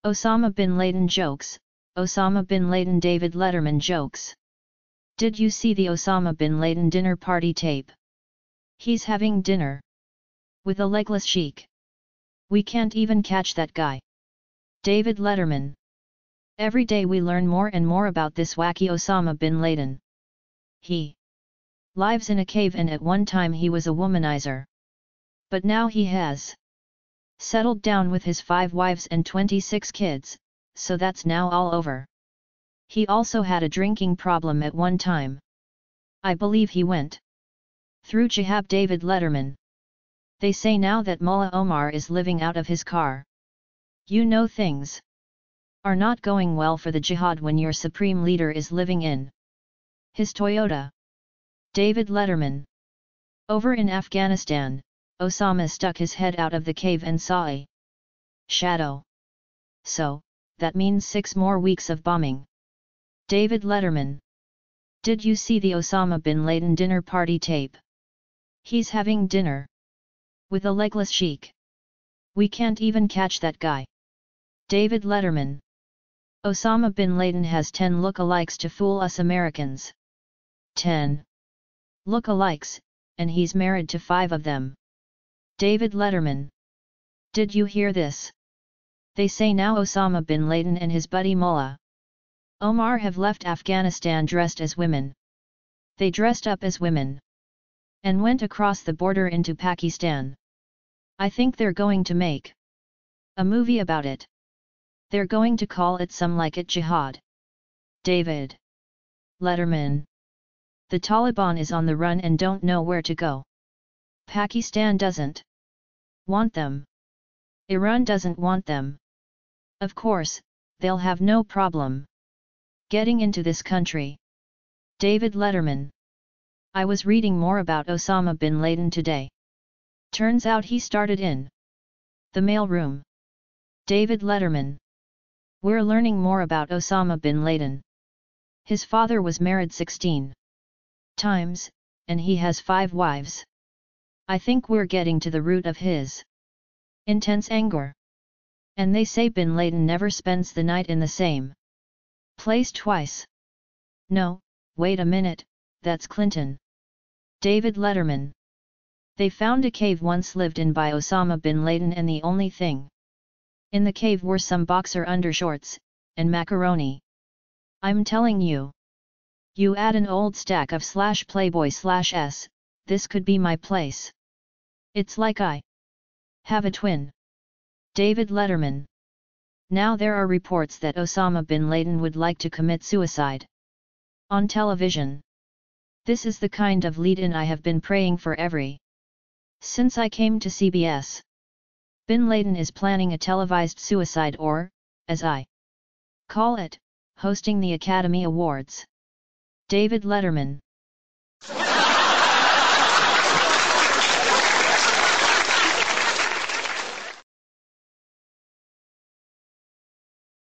Osama bin Laden jokes, Osama bin Laden David Letterman jokes. Did you see the Osama bin Laden dinner party tape? He's having dinner with a legless sheik. We can't even catch that guy. David Letterman. Every day we learn more and more about this wacky Osama bin Laden. He lives in a cave and at one time he was a womanizer. But now he has settled down with his 5 wives and 26 kids, so that's now all over. He also had a drinking problem at one time. I believe he went through jihad. David Letterman. They say now that Mullah Omar is living out of his car. You know things are not going well for the jihad when your supreme leader is living in his Toyota. David Letterman. Over in Afghanistan, Osama stuck his head out of the cave and saw a shadow. So, that means 6 more weeks of bombing. David Letterman. Did you see the Osama bin Laden dinner party tape? He's having dinner with a legless sheik. We can't even catch that guy. David Letterman. Osama bin Laden has 10 lookalikes to fool us Americans. 10 lookalikes, and he's married to 5 of them. David Letterman. Did you hear this? They say now Osama bin Laden and his buddy Mullah Omar have left Afghanistan dressed as women. They dressed up as women and went across the border into Pakistan. I think they're going to make a movie about it. They're going to call it Some Like It Jihad. David Letterman. The Taliban is on the run and don't know where to go. Pakistan doesn't want them. Iran doesn't want them. Of course, they'll have no problem getting into this country. David Letterman. I was reading more about Osama bin Laden today. Turns out he started in the mailroom. David Letterman. We're learning more about Osama bin Laden. His father was married 16 times, and he has 5 wives. I think we're getting to the root of his intense anger. And they say bin Laden never spends the night in the same place twice. No, wait a minute, that's Clinton. David Letterman. They found a cave once lived in by Osama bin Laden and the only thing in the cave were some boxer undershorts, and macaroni. I'm telling you. You add an old stack of /Playboy/S, this could be my place. It's like I have a twin. David Letterman. Now there are reports that Osama bin Laden would like to commit suicide on television. This is the kind of lead-in I have been praying for since I came to CBS. Bin Laden is planning a televised suicide or, as I call it, hosting the Academy Awards. David Letterman.